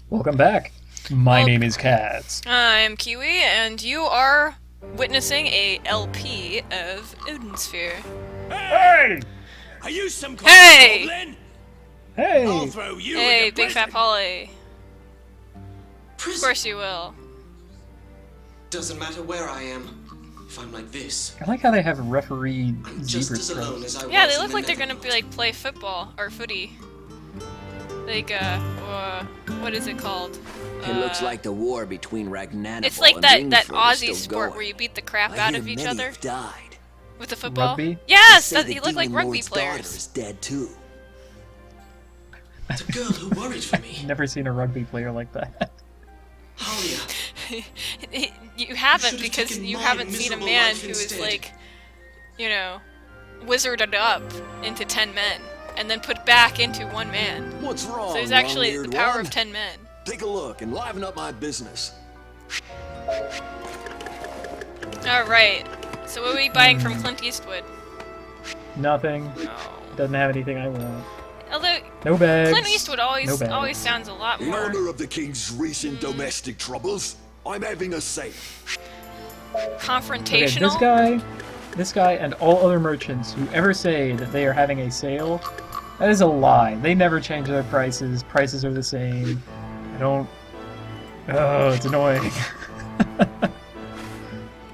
Welcome back. My name is Kaz. I'm Kiwi, and you are witnessing a LP of Odin Sphere. Hey! Are you some kind Hey! of goblin? I'll Hey! throw you Hey, in the Big Fat prison. Polly. Of Prison. course you will. Doesn't matter where I am. If I'm like this, I like how they have referee I'm just zebra as alone stripes. as I Yeah, was they in look the like they're gonna Netherworld. be like play football or footy. Like what is it called? It looks like the war between Ragnarok It's like and that Wingfoot Aussie is still sport going. where you beat the crap I out hear of each many other have died. with the football. Rugby? They Yes, say you the look like Demon rugby Lord's daughter players. is dead too. The girl who worried for me. Never seen a rugby player like that. Halia. You haven't should've because taken you my haven't seen a miserable man life who is instead. like, you know, wizarded up into 10 men and then put back into one man. What's wrong, So there's actually the long-eared power one? of 10 men. Take a look and liven up my business. Alright, so what are we buying from Clint Eastwood? Nothing. Oh. Doesn't have anything I want. Although, No bags. Clint Eastwood No always bags. sounds a lot In more... honor of the king's recent domestic troubles, I'm having a sale. Okay, confrontational. this guy and all other merchants who ever say that they are having a sale, that is a lie. They never change their prices. Prices are the same. I don't... Oh, it's annoying.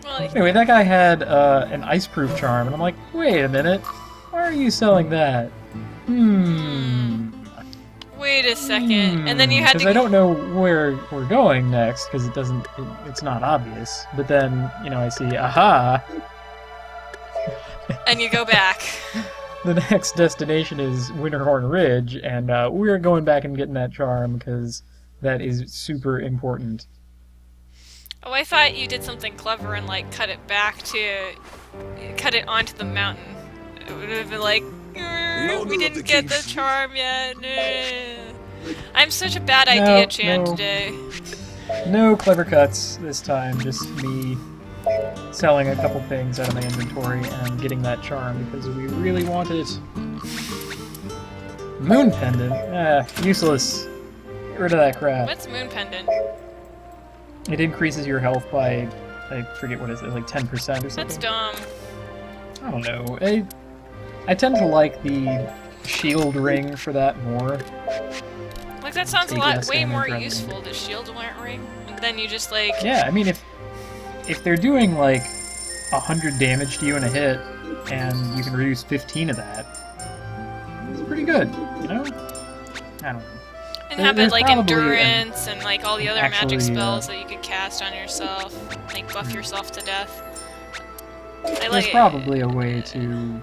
Well, Anyway, that guy had an ice-proof charm, and I'm like, wait a minute. Why are you selling that? wait a second. And then you had Because to... I don't know where we're going next, because it's not obvious. But then, I see, aha! And you go back. The next destination is Winterhorn Ridge, and we're going back and getting that charm, because that is super important. Oh, I thought you did something clever and, like, cut it onto the mountain. It would have been like, honor we of didn't the get the king's- charm yet. I'm such a bad idea, Chan, no. today. No clever cuts this time, just me selling a couple things out of my inventory and getting that charm because we really want it. Moon pendant? Useless. Get rid of that crap. What's Moon Pendant? It increases your health by, I forget what is it, like 10% or something? That's dumb. I don't know. I tend to like the shield ring for that more. Like, that sounds a Take lot less way damage more rather than- useful to shield ring. And then you just, like... Yeah, I mean, if they're doing like 100 damage to you in a hit, and you can reduce 15 of that, it's pretty good, I don't know. And have it, there's like, probably endurance and, like, all the other magic actually, spells that you could cast on yourself. Like, buff yourself to death. I like There's it. probably a way to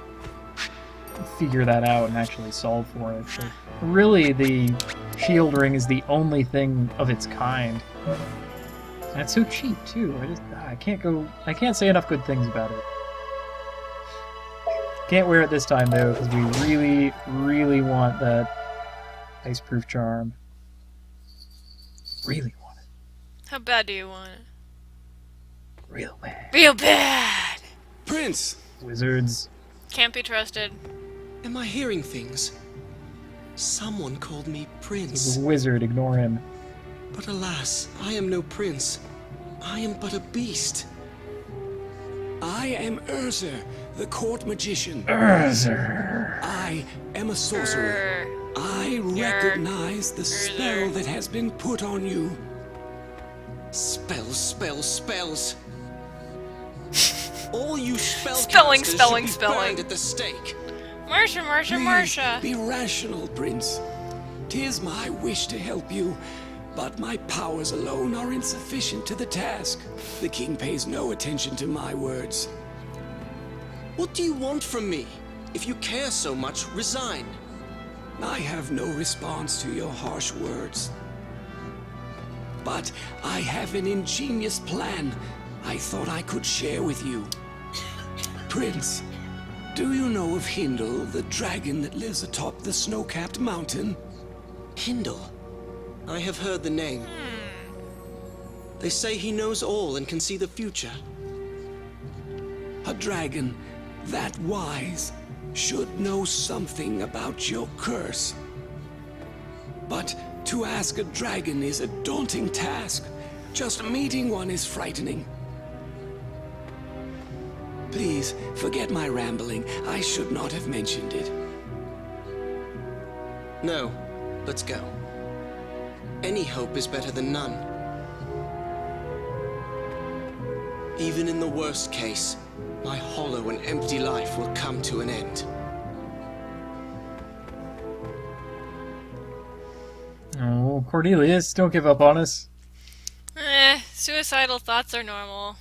figure that out and actually solve for it. But really, the shield ring is the only thing of its kind. And it's so cheap too. I can't say enough good things about it. Can't wear it this time though, because we really, really want that ice-proof charm. Really want it. How bad do you want it? Real bad. Real bad! Prince, Wizards. Can't be trusted. am I hearing things? Someone called me He's Prince. a wizard, ignore him. But alas, I am no prince. I am but a beast. I am Urza, the court magician. Urzer. I am a sorcerer. I recognize the spell that has been put on you. Spells, spells, spells. All you Spelling, spelling, should be burned spelling. at the stake. Marsha, Marsha, Please Marsha! be rational, Prince. 'Tis my wish to help you, but my powers alone are insufficient to the task. The king pays no attention to my words. What do you want from me? If you care so much, resign. I have no response to your harsh words. But I have an ingenious plan I thought I could share with you. Prince, do you know of Hindle, the dragon that lives atop the snow-capped mountain? Hindle. I have heard the name. They say he knows all and can see the future. A dragon that wise should know something about your curse. But To ask a dragon is a daunting task. Just meeting one is frightening. Please, forget my rambling. I should not have mentioned it. No, let's go. Any hope is better than none. Even in the worst case, my hollow and empty life will come to an end. Oh, Cornelius, don't give up on us. Suicidal thoughts are normal.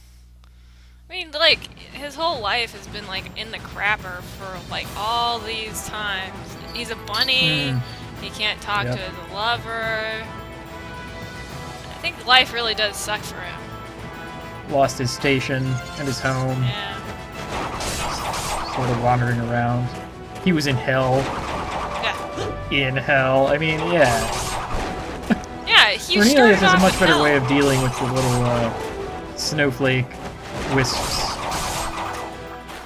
I mean, like, his whole life has been, like, in the crapper for, like, all these times. He's a bunny, he can't talk to his lover. I think life really does suck for him. Lost his station and his home. Yeah. Sort of wandering around. He was in hell. Yeah. In hell. I mean, yeah. Yeah, he Cornelius started has a off much in better hell. way of dealing with the little snowflake wisps.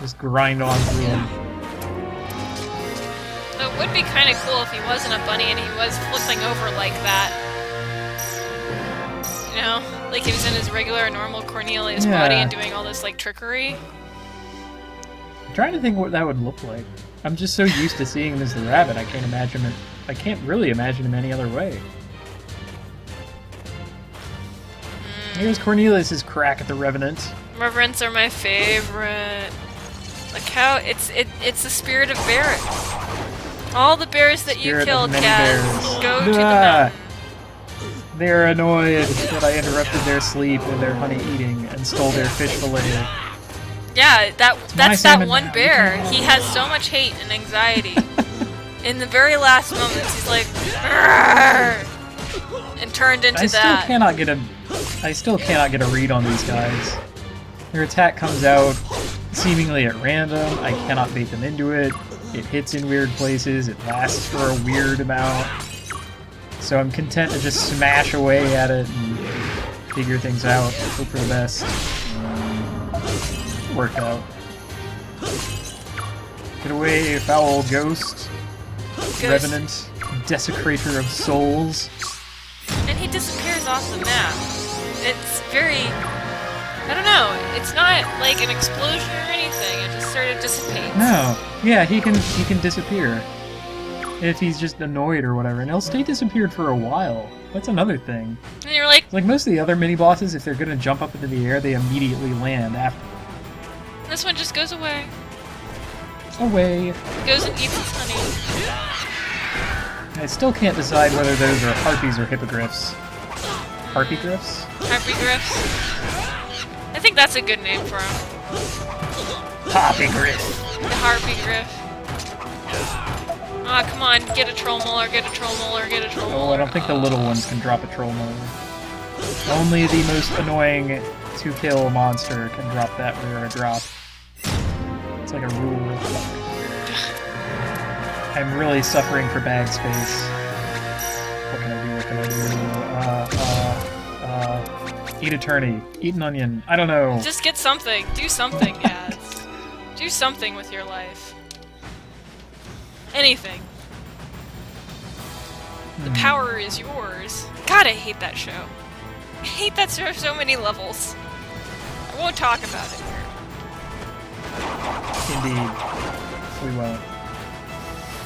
Just grind on through them. So it would be kind of cool if he wasn't a bunny and he was flipping over like that. You know? Like he was in his regular, normal Cornelius body and doing all this, like, trickery. I'm trying to think what that would look like. I'm just so used to seeing him as the rabbit, I can't imagine it. I can't really imagine him any other way. Here's Cornelius's crack at the Revenant. Reverends are my favorite. Like how it's the spirit of bears. All the bears that you Spirit of killed, many Kaz, bears. go to the mountain. They're annoyed that I interrupted their sleep and their honey eating and stole their fish fillet. Yeah, that's that salmon one now. bear. He has so much hate and anxiety. In the very last moments, he's like, "Arrgh!" and turned into I still that. cannot get a read on these guys. Their attack comes out seemingly at random. I cannot bait them into it. It hits in weird places. It lasts for a weird amount. So I'm content to just smash away at it and figure things out. Hope for the best. Worked out. Get away, foul ghost. Revenant. Desecrator of souls. And he disappears off the map. It's very... I don't know. It's not like an explosion or anything. It just sort of dissipates. No. Yeah, he can disappear. If he's just annoyed or whatever. And he'll stay disappeared for a while. That's another thing. And you're like, Like most of the other mini-bosses, if they're gonna jump up into the air, they immediately land after. this one just goes away. Away. Goes and eats his honey. I still can't decide whether those are harpies or hippogriffs. Harpygriffs? Harpy Griffs. I think that's a good name for him. Harpygriff. The Harpy Griff. Aw, come on, get a troll molar, get a troll molar, get a troll molar. Oh, I don't think the little ones can drop a troll molar. Only the most annoying to-kill monster can drop that rare drop. It's like a rule. I'm really suffering for bag space. What can I do? What can I do? Eat a turney. Eat an onion. I don't know. Just get something. Do something, Yaz. Do something with your life. Anything. The power is yours. God, I hate that show. I hate that show so many levels. I won't talk about it here. Indeed. We won't.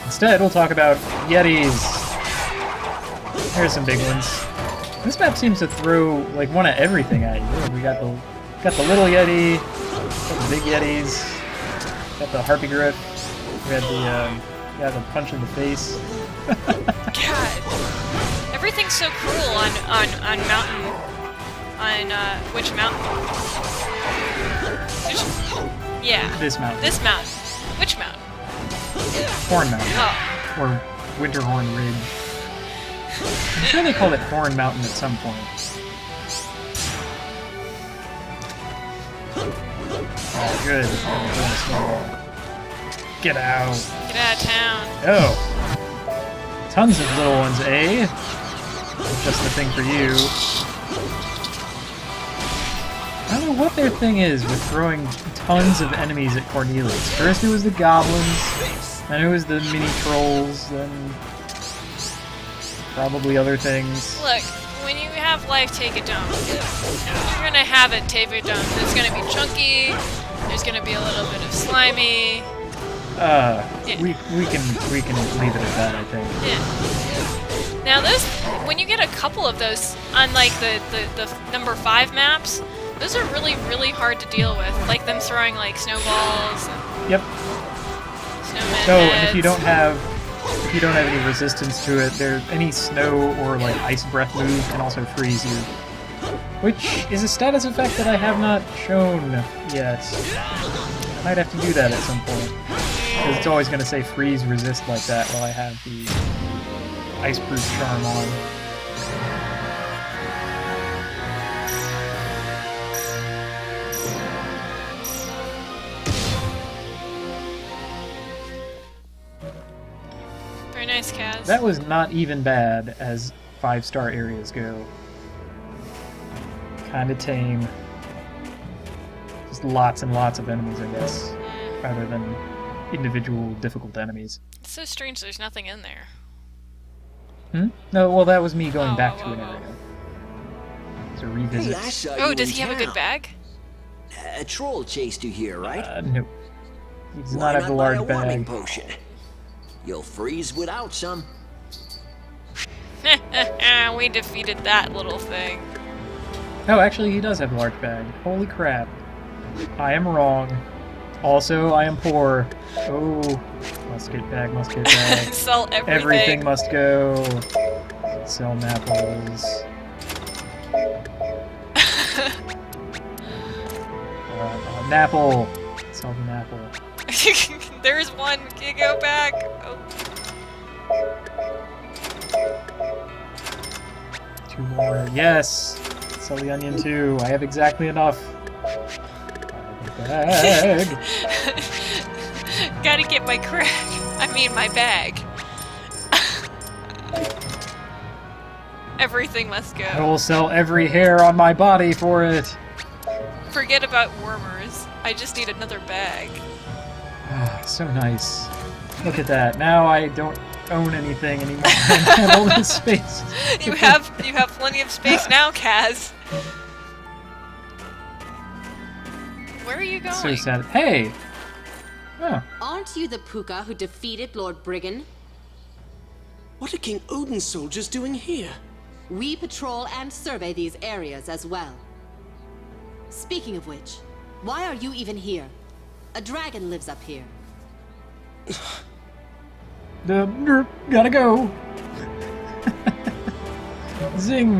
Instead, we'll talk about Yetis. Here's some big ones. This map seems to throw like one of everything at you. We got the little Yeti, got the big Yetis, got the Harpygriff, we had the punch in the face. God. Everything's so cruel on mountain. On, which mountain? Yeah. This mountain. This mountain. Which mountain? Horn Mountain. Oh. Or Winterhorn Ridge. I'm sure they called it Horn Mountain at some point. Oh, good. Get out. Get out of town. Oh. Tons of little ones, eh? Just the thing for you. I don't know what their thing is with throwing tons of enemies at Cornelius. First it was the goblins, then it was the mini trolls, then probably other things. Look, when you have life take a dump, you're gonna have it take a dump. It's gonna be chunky. There's gonna be a little bit of slimy. Yeah. Yeah. We can leave it at that, I think. Yeah. Now those, when you get a couple of those on like the number 5 maps, those are really hard to deal with. Like them throwing like snowballs. And Yep. snowman So, and heads. if you don't have any resistance to it, there any snow or like ice breath move can also freeze you. Which is a status effect that I have not shown yet. I might have to do that at some point. Because it's always going to say freeze resist like that while I have the ice-proof charm on. Very nice, Kaz. That was not even bad as 5-star areas go. Kinda tame. Just lots and lots of enemies, I guess, rather than individual difficult enemies. It's so strange there's nothing in there. Hmm? No, well, that was me going Oh, back oh, to an oh, area. It's a Hey, revisit. I saw Oh, you does in he have a good town. bag? A troll chased you here, right? No. He does Why not have the buy large a warming bag. potion? You'll freeze without some. We defeated that little thing. No, actually, he does have a large bag. Holy crap. I am wrong. Also, I am poor. Oh, musket bag, musket bag. Sell everything. Everything must go. Sell Napples. Napple. Sell the Napple. There's one. Can you go back? Oh. 2 more. Yes. Sell the onion too. I have exactly enough. Bag. Gotta get my crack. I mean, my bag. Everything must I go. will sell every hair on my body for it. Forget about wormers. I just need another bag. Ah, so nice. Look at that. Now I don't own anything anymore. I have all this space. You have plenty of space now, Kaz. Where are you going? So sad. Hey! Oh, Aren't you the Pooka who defeated Lord Briggan? What are King Odin's soldiers doing here? We patrol and survey these areas as well. Speaking of which, why are you even here? A dragon lives up here. gotta go. Zing.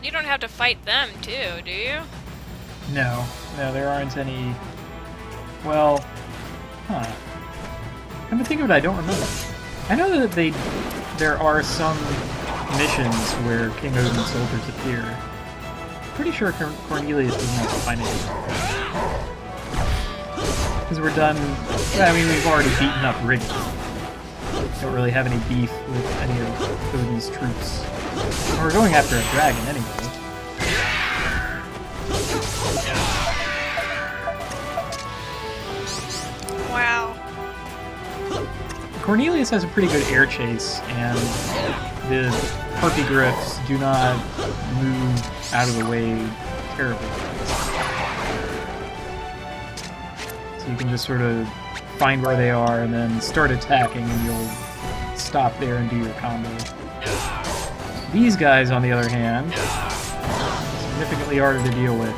You don't have to fight them, too, do you? No, there aren't any. Well, huh. Come to think of it, I don't remember. I know that there are some missions where King Odin's soldiers appear. Pretty sure Cornelius doesn't have to find anything. Because we're done. I mean, we've already beaten up Rick. Don't really have any beef with any of Odin's troops. And we're going after a dragon anyway. Wow. Cornelius has a pretty good air chase, and the harpy griffs do not move out of the way terribly. So you can just sort of find where they are and then start attacking, and you'll stop there and do your combo. These guys, on the other hand, significantly harder to deal with.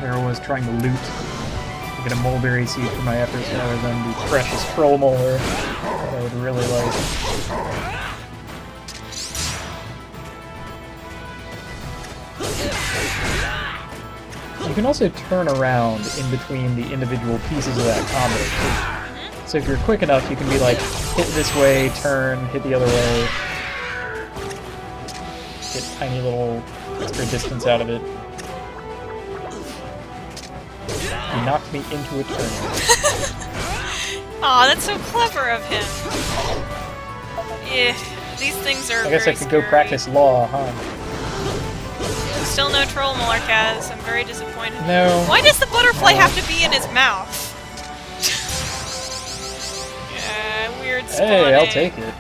There I was trying to loot. I get a mulberry seed for my efforts rather than the precious pearl molar that I would really like. You can also turn around in between the individual pieces of that combo. So if you're quick enough, you can be like, hit this way, turn, hit the other way. Get tiny little extra distance out of it. He knocked me into a turn. Aw, that's so clever of him. Yeah, these things are I guess I very could go scary. practice law, huh? Still no troll molar, Kaz. I'm very disappointed. No. Why does the butterfly have to be in his mouth? Yeah, weird lizards spawning. Hey, I'll take it.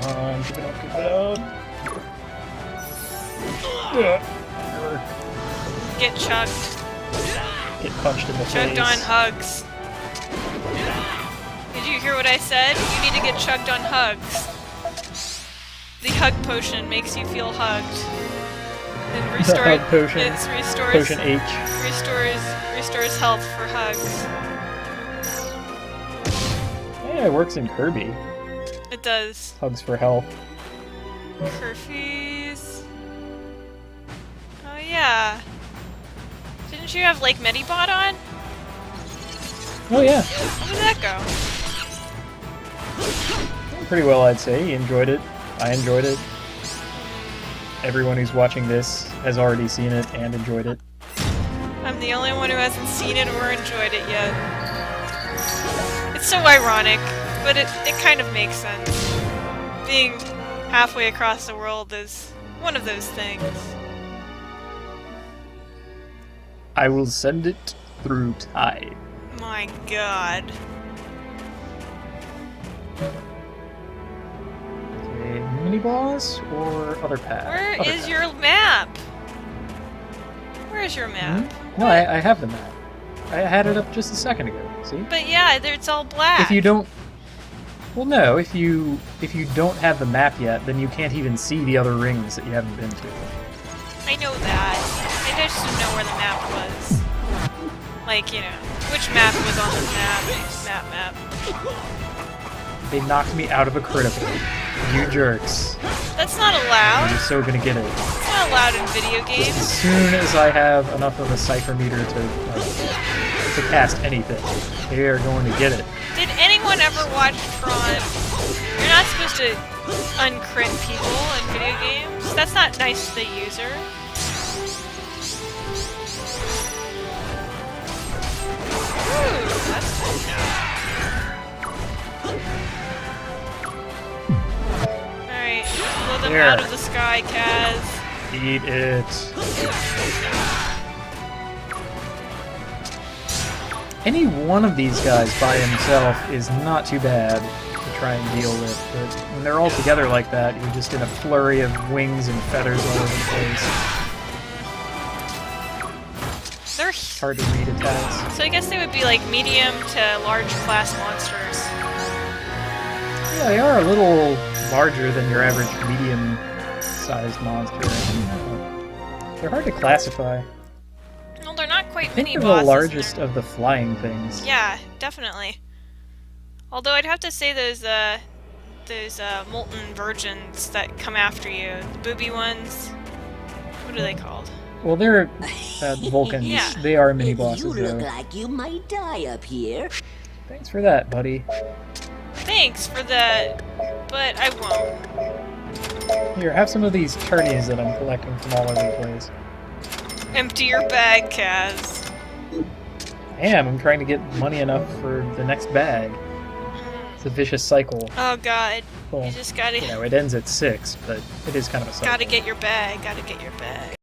Come on, keep it up, keep it up. Get chugged. Get punched in the Chugged face. on hugs. Did you hear what I said? You need to get chugged on hugs. The hug potion makes you feel hugged. And The hug potion. It restores. Potion H. Restores health for hugs. Yeah, it works in Kirby. It does. Hugs for health. Kerfies. Oh yeah. Didn't you have like Medibot on? Oh yeah. How did that go? Pretty well, I'd say. He enjoyed it. I enjoyed it. Everyone who's watching this has already seen it and enjoyed it. I'm the only one who hasn't seen it or enjoyed it yet. It's so ironic, but it kind of makes sense. Being halfway across the world is one of those things. I will send it through time. My god. Okay, mini boss or other path? Where Other is path. your map? Where is your map? No, I have the map. I had it up just a second ago. See? But yeah, it's all black. If you don't, well, no. If you don't have the map yet, then you can't even see the other rings that you haven't been to. I know that. I just didn't know where the map was. Like, you know, which map was on the map. Map. They knocked me out of a critical. You jerks. That's not allowed. I'm so gonna get it. It's not allowed in video As games. soon as I have enough of a cipher meter to cast anything, they are going to get it. Did anyone ever watch Tron? You're not supposed to uncrit people in video games. That's not nice to the user. Ooh, that's good. Alright, blow them There. out of the sky, Kaz. Eat it. Any one of these guys by himself is not too bad to try and deal with, but when they're all together like that, you're just in a flurry of wings and feathers all over the place. They're It's hard to read attacks. So I guess they would be like medium to large class monsters. Yeah, they are a little larger than your average medium-sized monster. I don't know. They're hard to classify. Well, they're not quite I think mini they're bosses. the largest of the flying things. Yeah, definitely. Although I'd have to say those molten virgins that come after you, the booby ones. What are they called? Well, they're Vulcans. Yeah. They are mini bosses, You look though. like you might die up here. Thanks for that, buddy. Thanks for that, but I won't. Here, have some of these turnies that I'm collecting from all over the place. Empty your bag, Kaz. I am. I'm trying to get money enough for the next bag. It's a vicious cycle. Oh god. Well, You just gotta you know, it ends at 6, but it is kind of a cycle. gotta get your bag, gotta get your bag.